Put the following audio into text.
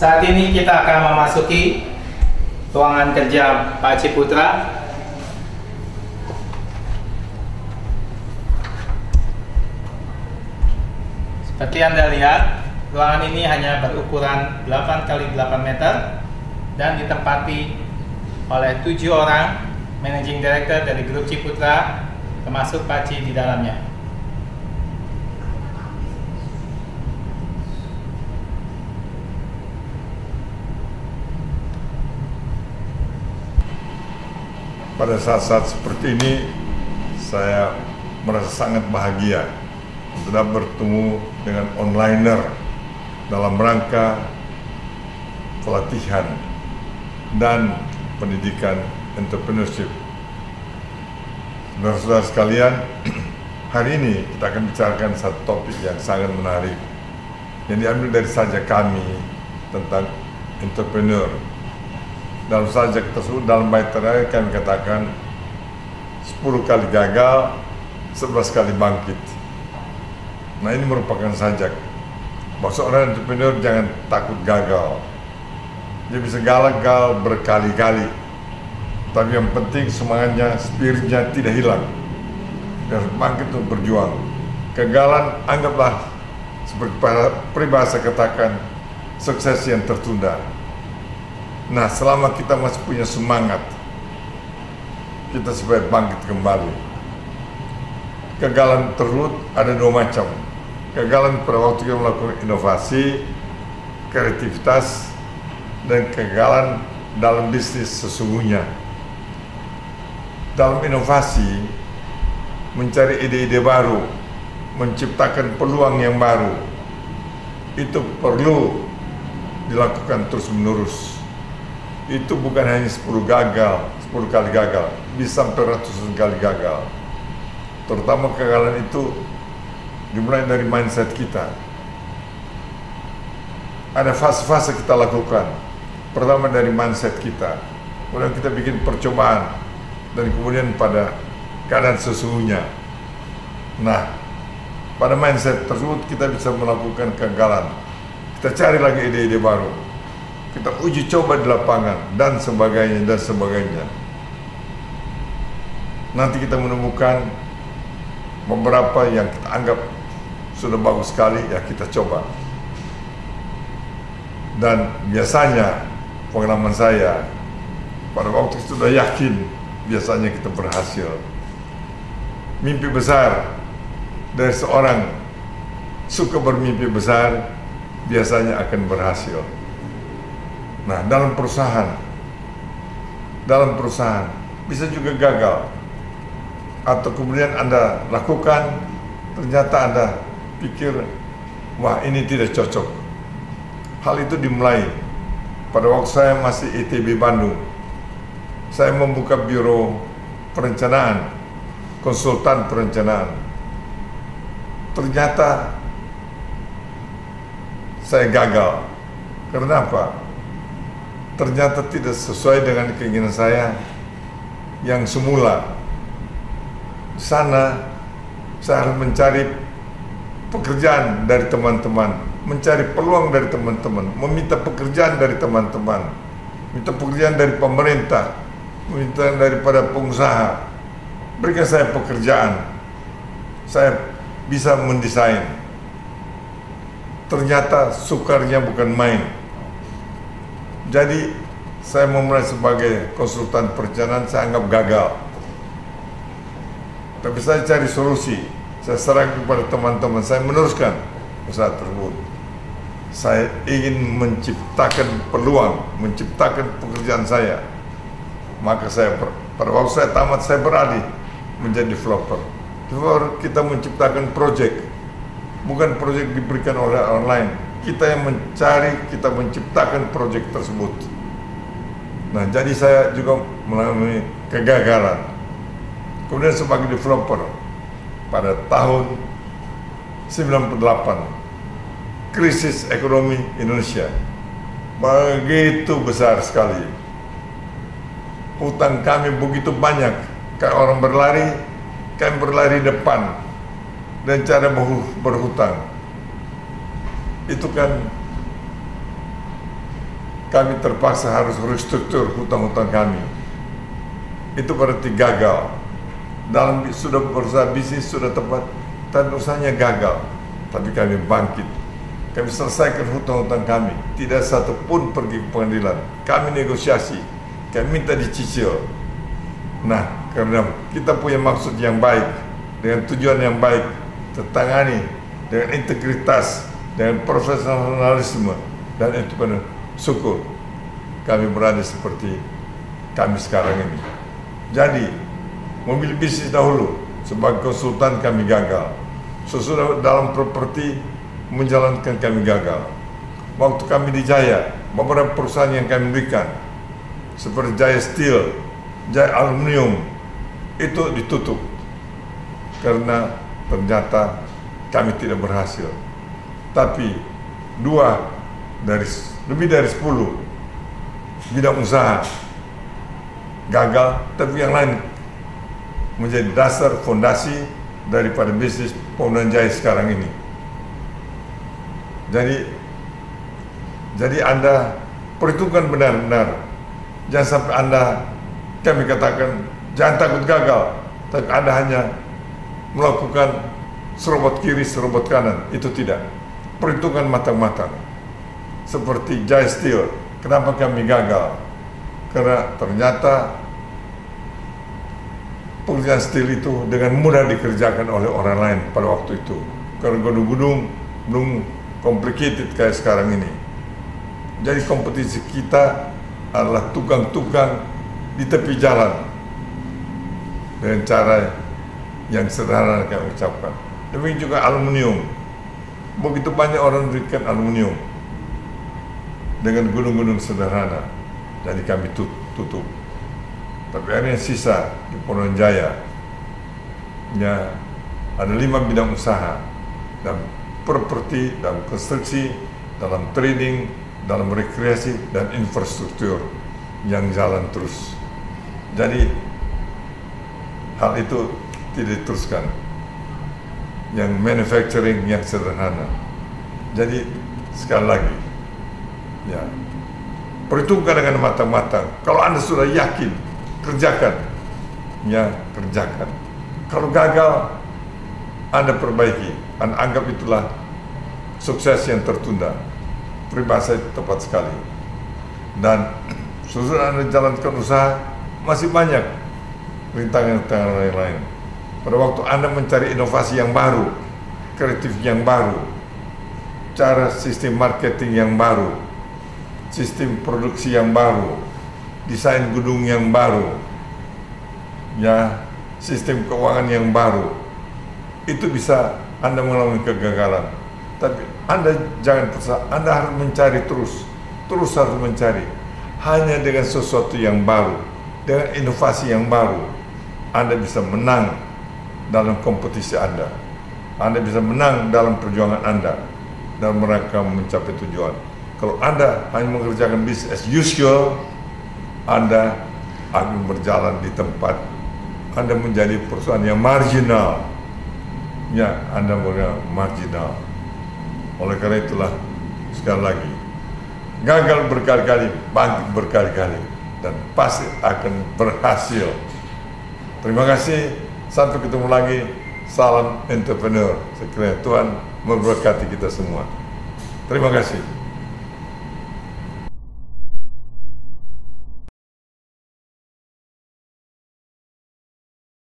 Saat ini kita akan memasuki ruangan kerja Pak Ciputra. Seperti Anda lihat, ruangan ini hanya berukuran 8 x 8 meter dan ditempati oleh 7 orang Managing Director dari Grup Ciputra, termasuk Pak Ci di dalamnya. Pada saat-saat seperti ini, saya merasa sangat bahagia sudah bertemu dengan onliner dalam rangka pelatihan dan pendidikan entrepreneurship. Saudara-saudara sekalian, hari ini kita akan bicarakan satu topik yang sangat menarik yang diambil dari sajak kami tentang entrepreneur. Dalam sajak tersebut, dalam bait terakhir kami katakan 10 kali gagal, 11 kali bangkit. Nah, ini merupakan sajak bahwa seorang entrepreneur jangan takut gagal. Dia bisa gagal berkali-kali, tapi yang penting semangatnya, spiritnya tidak hilang. Dia harus bangkit untuk berjuang. Kegagalan anggaplah seperti peribahasa katakan, sukses yang tertunda. Nah, selama kita masih punya semangat, kita supaya bangkit kembali. Kegagalan tersebut ada dua macam. Kegagalan pada waktu kita melakukan inovasi, kreativitas, dan kegagalan dalam bisnis sesungguhnya. Dalam inovasi, mencari ide-ide baru, menciptakan peluang yang baru, itu perlu dilakukan terus-menerus. Itu bukan hanya 10 kali gagal, bisa sampai ratusan kali gagal. Terutama kegagalan itu dimulai dari mindset kita. Ada fase-fase kita lakukan. Pertama dari mindset kita, kemudian kita bikin percobaan, dan kemudian pada keadaan sesungguhnya. Nah, pada mindset tersebut kita bisa melakukan kegagalan. Kita cari lagi ide-ide baru. Kita uji coba di lapangan dan sebagainya dan sebagainya. Nanti kita menemukan beberapa yang kita anggap sudah bagus sekali, ya kita coba. Dan biasanya pengalaman saya pada waktu itu sudah yakin, biasanya kita berhasil. Mimpi besar dari seorang suka bermimpi besar biasanya akan berhasil. Nah, dalam perusahaan bisa juga gagal, atau kemudian Anda lakukan, ternyata Anda pikir, wah ini tidak cocok. Hal itu dimulai pada waktu saya masih ITB Bandung. Saya membuka biro perencanaan, konsultan perencanaan. Ternyata saya gagal. Kenapa? Ternyata tidak sesuai dengan keinginan saya yang semula. Di sana saya harus mencari pekerjaan dari teman-teman, mencari peluang dari teman-teman, meminta pekerjaan dari teman-teman, minta pekerjaan dari pemerintah, minta daripada pengusaha. Berikan saya pekerjaan, saya bisa mendesain. Ternyata sukarnya bukan main. Jadi saya memulai sebagai konsultan perencanaan, saya anggap gagal. Tapi saya cari solusi, saya serahkan kepada teman-teman, saya meneruskan usaha tersebut. Saya ingin menciptakan peluang, menciptakan pekerjaan saya. Maka saya pada waktu saya tamat, saya beralih menjadi developer. Developer kita menciptakan proyek, bukan proyek diberikan oleh online. Kita yang mencari, kita menciptakan proyek tersebut. Nah, jadi saya juga mengalami kegagalan. Kemudian sebagai developer pada tahun 98, krisis ekonomi Indonesia begitu besar sekali. Hutang kami begitu banyak, kayak orang berlari, kami berlari depan dan cara berhutang. Itu kan kami terpaksa harus restruktur hutang-hutang kami. Itu berarti gagal. Dalam sudah berusaha bisnis sudah tepat, dan usahanya gagal. Tapi kami bangkit. Kami selesaikan hutang-hutang kami. Tidak satu pun pergi ke pengadilan. Kami negosiasi. Kami minta dicicil. Nah, karena kita punya maksud yang baik, dengan tujuan yang baik, tertangani dengan integritas, dengan profesionalisme, dan itu benar. Syukur kami berada seperti kami sekarang ini. Jadi, memilih bisnis dahulu sebagai konsultan kami gagal. Sesudah dalam properti menjalankan kami gagal. Waktu kami di Jaya, beberapa perusahaan yang kami berikan seperti Jaya Steel, Jaya Aluminium itu ditutup karena ternyata kami tidak berhasil. Tapi lebih dari 10 bidang usaha gagal, tapi yang lain menjadi dasar fondasi daripada bisnis Pemuda Jaya sekarang ini. Jadi Anda perhitungkan benar-benar. Jangan sampai kami katakan jangan takut gagal, tapi Anda hanya melakukan serobot kiri, serobot kanan. Itu tidak. Perhitungkan matang-matang. Seperti Jaya Steel, kenapa kami gagal? Karena ternyata pekerjaan steel itu dengan mudah dikerjakan oleh orang lain pada waktu itu. Karena gedung-gedung belum complicated kayak sekarang ini. Jadi kompetisi kita adalah tukang-tukang di tepi jalan dengan cara yang sederhana kami ucapkan. Demikian juga aluminium. Begitu banyak orang berikan aluminium dengan gunung-gunung sederhana. Jadi kami tutup. Tapi ada yang sisa di Pemuda Jaya. Ya, ada 5 bidang usaha. Dalam properti, dalam konstruksi, dalam trading, dalam rekreasi, dan infrastruktur yang jalan terus. Jadi hal itu tidak diteruskan. Yang manufacturing yang sederhana. Jadi sekali lagi, ya, perhitungkan dengan matang-matang. Kalau Anda sudah yakin, kerjakan. Ya, kerjakan. Kalau gagal, Anda perbaiki. Anda anggap itulah sukses yang tertunda. Peribahasa itu tepat sekali. Dan sesudah Anda jalankan usaha, masih banyak rintangan-rintangan lain-lain. Pada waktu Anda mencari inovasi yang baru, kreatif yang baru, cara sistem marketing yang baru, sistem produksi yang baru, desain gedung yang baru, ya, sistem keuangan yang baru, itu bisa Anda mengalami kegagalan. Tapi Anda jangan percaya, Anda harus mencari terus harus mencari. Hanya dengan sesuatu yang baru, dengan inovasi yang baru, Anda bisa menang dalam kompetisi Anda. Anda bisa menang dalam perjuangan Anda dalam rangka mencapai tujuan. Kalau Anda hanya mengerjakan business as usual, Anda akan berjalan di tempat. Anda menjadi perusahaan yang marginal. Ya, Anda berjalan marginal. Oleh karena itulah, sekali lagi, gagal berkali-kali, bangkit berkali-kali, dan pasti akan berhasil. Terima kasih. Sampai ketemu lagi. Salam entrepreneur. Sekiranya Tuhan memberkati kita semua. Terima kasih.